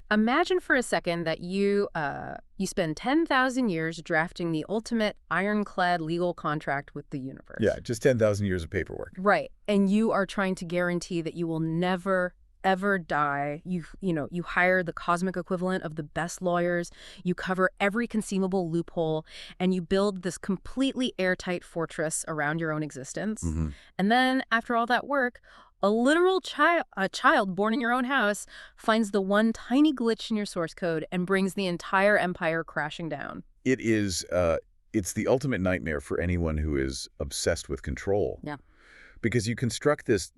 Imagine for a second that you spend 10,000 years drafting the ultimate ironclad legal contract with the universe. Yeah, just 10,000 years of paperwork. Right. And you are trying to guarantee that you will never, ever die. You hire the cosmic equivalent of the best lawyers. You cover every conceivable loophole, and you build this completely airtight fortress around your own existence. Mm-hmm. And then, after all that work, a literal child born in your own house finds the one tiny glitch in your source code and brings the entire empire crashing down. It's the ultimate nightmare for anyone who is obsessed with control. Yeah. Because you construct this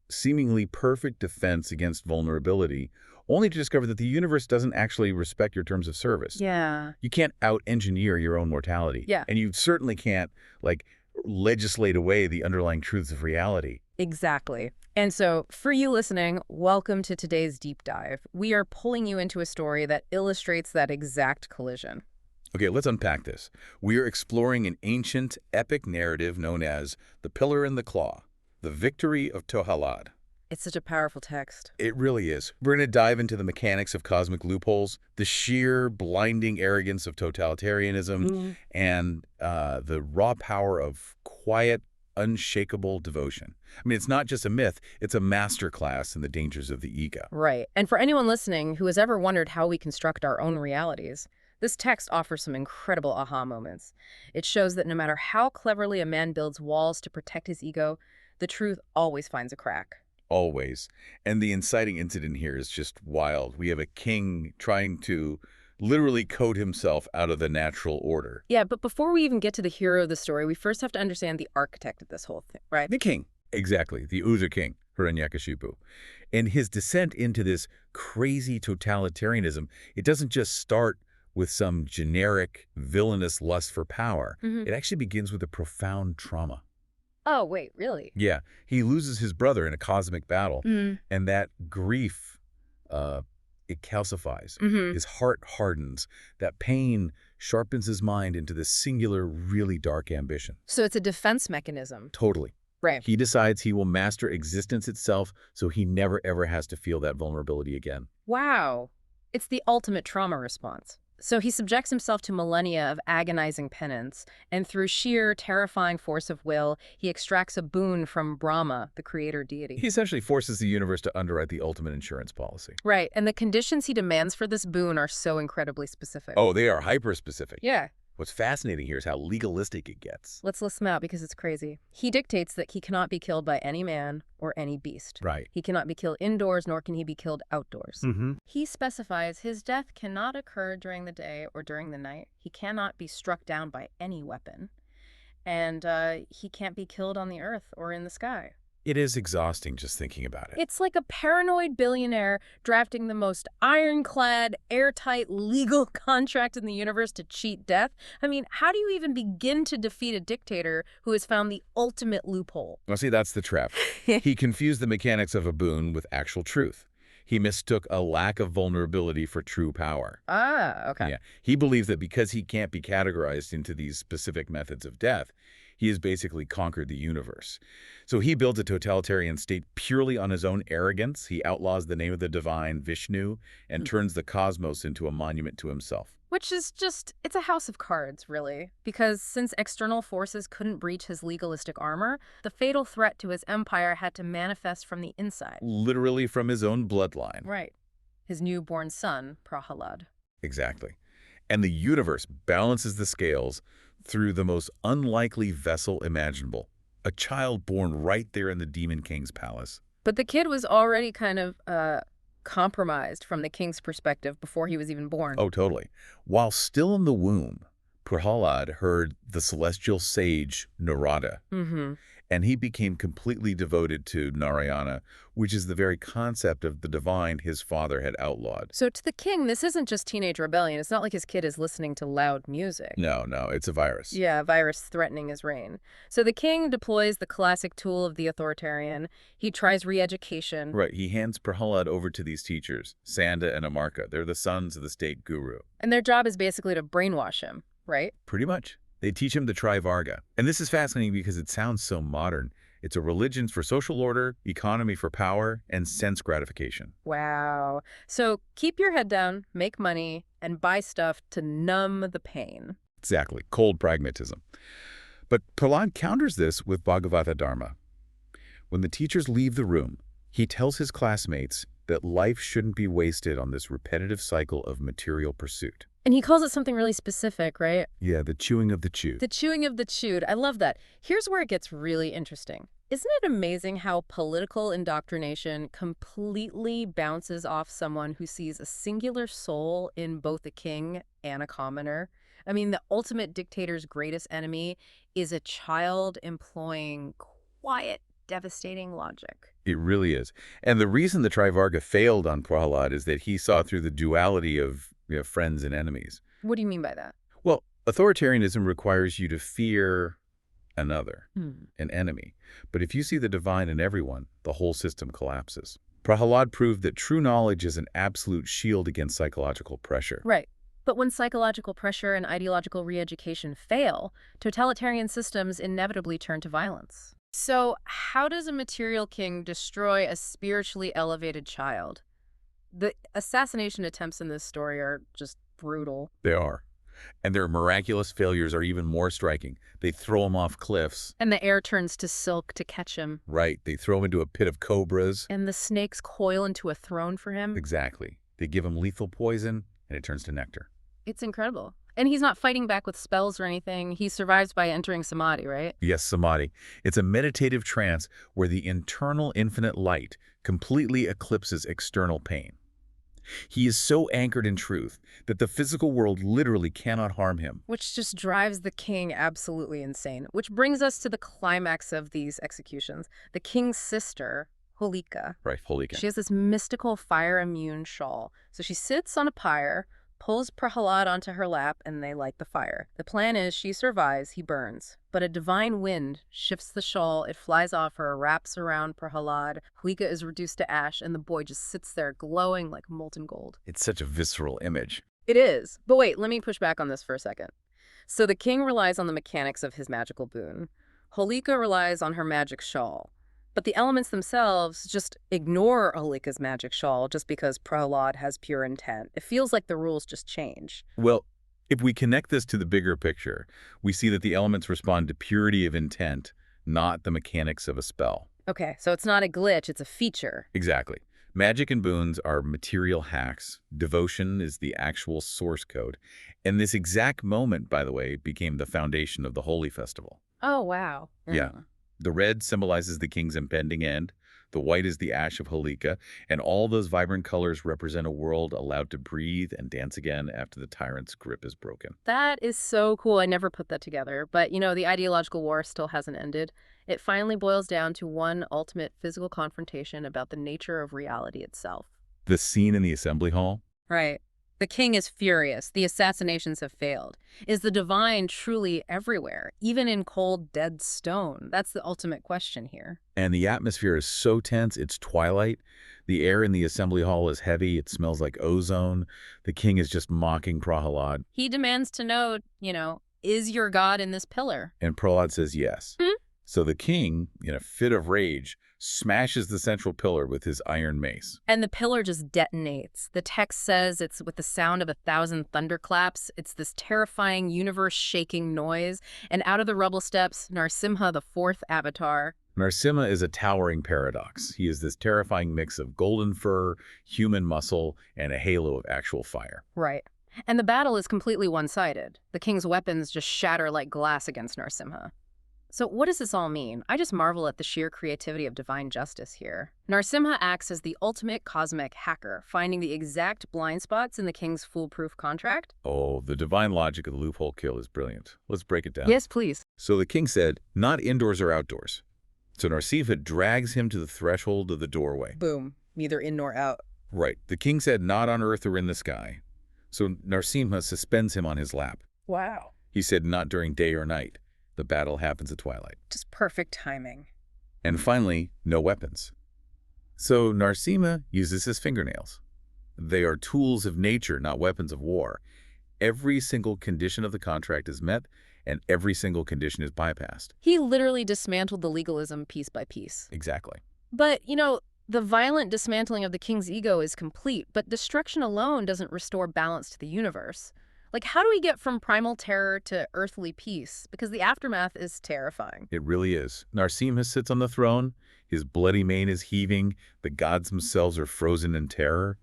seemingly perfect defense against vulnerability, only to discover that the universe doesn't actually respect your terms of service. Yeah. You can't out-engineer your own mortality. Yeah. And you certainly can't, legislate away the underlying truths of reality. Exactly. And so, for you listening, welcome to today's deep dive. We are pulling you into a story that illustrates that exact collision. Okay, let's unpack this. We are exploring an ancient, epic narrative known as the Pillar and the Claw, the victory of Prahalad. It's such a powerful text. It really is. We're going to dive into the mechanics of cosmic loopholes, the sheer, blinding arrogance of totalitarianism, and the raw power of quiet, unshakable devotion. I mean, it's not just a myth, it's a masterclass in the dangers of the ego. Right. And for anyone listening who has ever wondered how we construct our own realities, this text offers some incredible aha moments. It shows that no matter how cleverly a man builds walls to protect his ego, the truth always finds a crack. Always. And the inciting incident here is just wild. We have a king trying to literally code himself out of the natural order. Yeah, but before we even get to the hero of the story, we first have to understand the architect of this whole thing, right? The king. Exactly. The User king, Hiranyakashipu. And his descent into this crazy totalitarianism, it doesn't just start with some generic, villainous lust for power. It actually begins with a profound trauma. Oh, wait, really? Yeah. He loses his brother in a cosmic battle, and that grief, it calcifies. His heart hardens. That pain sharpens his mind into this singular, really dark ambition. So it's a defense mechanism. Totally. Right. He decides he will master existence itself, so he never, ever has to feel that vulnerability again. Wow. It's the ultimate trauma response. So he subjects himself to millennia of agonizing penance, and through sheer, terrifying force of will, he extracts a boon from Brahma, the creator deity. He essentially forces the universe to underwrite the ultimate insurance policy. Right, and the conditions he demands for this boon are so incredibly specific. Oh, they are hyper-specific. Yeah. What's fascinating here is how legalistic it gets. Let's list them out because it's crazy. He dictates that he cannot be killed by any man or any beast. Right. He cannot be killed indoors, nor can he be killed outdoors. Mm-hmm. He specifies his death cannot occur during the day or during the night. He cannot be struck down by any weapon. And he can't be killed on the earth or in the sky. It is exhausting just thinking about it. It's like a paranoid billionaire drafting the most ironclad, airtight legal contract in the universe to cheat death. I mean, how do you even begin to defeat a dictator who has found the ultimate loophole? Well, see, that's the trap. He confused the mechanics of a boon with actual truth. He mistook a lack of vulnerability for true power. Ah, okay. Yeah. He believes that because he can't be categorized into these specific methods of death, he has basically conquered the universe. So he builds a totalitarian state purely on his own arrogance. He outlaws the name of the divine, Vishnu, and turns the cosmos into a monument to himself. Which is just, it's a house of cards, really. Because since external forces couldn't breach his legalistic armor, the fatal threat to his empire had to manifest from the inside. Literally from his own bloodline. Right. His newborn son, Prahalad. Exactly. And the universe balances the scales through the most unlikely vessel imaginable, a child born right there in the Demon King's palace. But the kid was already kind of compromised from the king's perspective before he was even born. Oh, totally. While still in the womb, Prahalad heard the celestial sage Narada, and he became completely devoted to Narayana, which is the very concept of the divine his father had outlawed. So to the king, this isn't just teenage rebellion. It's not like his kid is listening to loud music. No, it's a virus. Yeah, a virus threatening his reign. So the king deploys the classic tool of the authoritarian. He tries re-education. Right, he hands Prahalad over to these teachers, Sanda and Amarka. They're the sons of the state guru. And their job is basically to brainwash him, right? Pretty much. They teach him the Trivarga. And this is fascinating because it sounds so modern. It's a religion for social order, economy for power, and sense gratification. Wow. So keep your head down, make money, and buy stuff to numb the pain. Exactly, cold pragmatism. But Prahalad counters this with Bhagavata Dharma. When the teachers leave the room, he tells his classmates that life shouldn't be wasted on this repetitive cycle of material pursuit. And he calls it something really specific, right? Yeah, the chewing of the chewed. The chewing of the chewed. I love that. Here's where it gets really interesting. Isn't it amazing how political indoctrination completely bounces off someone who sees a singular soul in both a king and a commoner? I mean, the ultimate dictator's greatest enemy is a child employing quiet, devastating logic. It really is. And the reason the Trivarga failed on Prahalad is that he saw through the duality of friends and enemies. What do you mean by that? Well, authoritarianism requires you to fear another, an enemy. But if you see the divine in everyone, the whole system collapses. Prahalad proved that true knowledge is an absolute shield against psychological pressure. Right. But when psychological pressure and ideological re-education fail, totalitarian systems inevitably turn to violence. So how does a material king destroy a spiritually elevated child? The assassination attempts in this story are just brutal. They are. And their miraculous failures are even more striking. They throw him off cliffs. And the air turns to silk to catch him. Right. They throw him into a pit of cobras. And the snakes coil into a throne for him. Exactly. They give him lethal poison, and it turns to nectar. It's incredible. And he's not fighting back with spells or anything. He survives by entering samadhi, right? Yes, samadhi. It's a meditative trance where the internal infinite light completely eclipses external pain. He is so anchored in truth that the physical world literally cannot harm him. Which just drives the king absolutely insane. Which brings us to the climax of these executions. The king's sister, Holika. Right, holika. She has this mystical fire-immune shawl. So she sits on a pyre, pulls Prahalad onto her lap, and they light the fire. The plan is she survives, he burns. But a divine wind shifts the shawl, it flies off her, wraps around Prahalad. Holika is reduced to ash, and the boy just sits there glowing like molten gold. It's such a visceral image. It is. But wait, let me push back on this for a second. So the king relies on the mechanics of his magical boon. Holika relies on her magic shawl. But the elements themselves just ignore Holika's magic shawl just because Prahalad has pure intent. It feels like the rules just change. Well, if we connect this to the bigger picture, we see that the elements respond to purity of intent, not the mechanics of a spell. Okay, so it's not a glitch, it's a feature. Exactly. Magic and boons are material hacks. Devotion is the actual source code. And this exact moment, by the way, became the foundation of the Holi festival. Oh, wow. Yeah. The red symbolizes the king's impending end. The white is the ash of Holika. And all those vibrant colors represent a world allowed to breathe and dance again after the tyrant's grip is broken. That is so cool. I never put that together. But, the ideological war still hasn't ended. It finally boils down to one ultimate physical confrontation about the nature of reality itself. The scene in the assembly hall? Right. The king is furious. The assassinations have failed. Is the divine truly everywhere, even in cold, dead stone? That's the ultimate question here. And the atmosphere is so tense, it's twilight. The air in the assembly hall is heavy. It smells like ozone. The king is just mocking Prahalad. He demands to know, is your god in this pillar? And Prahalad says yes. So the king, in a fit of rage, smashes the central pillar with his iron mace. And the pillar just detonates. The text says it's with the sound of 1,000 thunderclaps. It's this terrifying, universe-shaking noise. And out of the rubble steps Narsimha, the fourth avatar. Narsimha is a towering paradox. He is this terrifying mix of golden fur, human muscle, and a halo of actual fire. Right. And the battle is completely one-sided. The king's weapons just shatter like glass against Narsimha. So what does this all mean? I just marvel at the sheer creativity of divine justice here. Narsimha acts as the ultimate cosmic hacker, finding the exact blind spots in the king's foolproof contract. Oh, the divine logic of the loophole kill is brilliant. Let's break it down. Yes, please. So the king said, not indoors or outdoors. So Narsimha drags him to the threshold of the doorway. Boom. Neither in nor out. Right. The king said, not on earth or in the sky. So Narsimha suspends him on his lap. Wow. He said, not during day or night. The battle happens at twilight. Just perfect timing. And finally, no weapons. So Narsimha uses his fingernails. They are tools of nature, not weapons of war. Every single condition of the contract is met, and every single condition is bypassed. He literally dismantled the legalism piece by piece. Exactly. But, the violent dismantling of the king's ego is complete, but destruction alone doesn't restore balance to the universe. Like, how do we get from primal terror to earthly peace? Because the aftermath is terrifying. It really is. Narsimha sits on the throne. His bloody mane is heaving. The gods themselves are frozen in terror.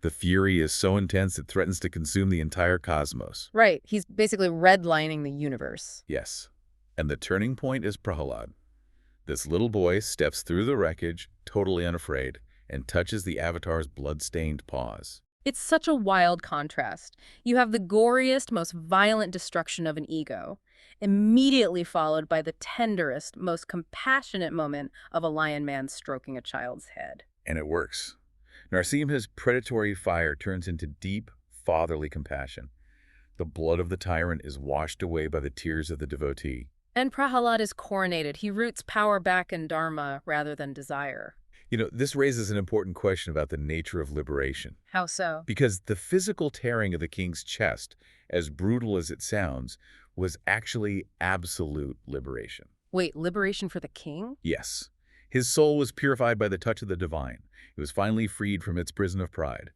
The fury is so intense it threatens to consume the entire cosmos. Right. He's basically redlining the universe. Yes. And the turning point is Prahalad. This little boy steps through the wreckage, totally unafraid, and touches the Avatar's blood-stained paws. It's such a wild contrast. You have the goriest, most violent destruction of an ego, immediately followed by the tenderest, most compassionate moment of a lion man stroking a child's head. And it works. Narsimha's predatory fire turns into deep, fatherly compassion. The blood of the tyrant is washed away by the tears of the devotee. And Prahalad is coronated. He roots power back in dharma rather than desire. This raises an important question about the nature of liberation. How so? Because the physical tearing of the king's chest, as brutal as it sounds, was actually absolute liberation. Wait, liberation for the king? Yes. His soul was purified by the touch of the divine. It was finally freed from its prison of pride.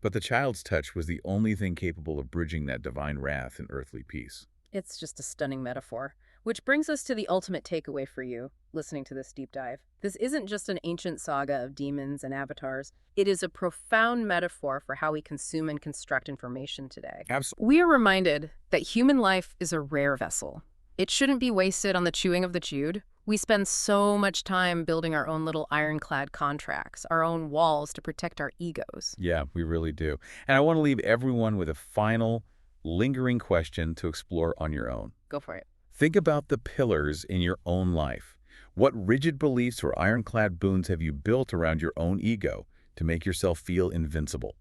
But the child's touch was the only thing capable of bridging that divine wrath and earthly peace. It's just a stunning metaphor. Which brings us to the ultimate takeaway for you, listening to this deep dive. This isn't just an ancient saga of demons and avatars. It is a profound metaphor for how we consume and construct information today. Absolutely. We are reminded that human life is a rare vessel. It shouldn't be wasted on the chewing of the chewed. We spend so much time building our own little ironclad contracts, our own walls to protect our egos. Yeah, we really do. And I want to leave everyone with a final, lingering question to explore on your own. Go for it. Think about the pillars in your own life. What rigid beliefs or ironclad boons have you built around your own ego to make yourself feel invincible?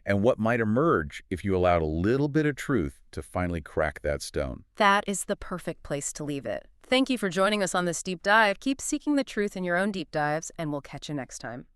And what might emerge if you allowed a little bit of truth to finally crack that stone? That is the perfect place to leave it. Thank you for joining us on this deep dive. Keep seeking the truth in your own deep dives, and we'll catch you next time.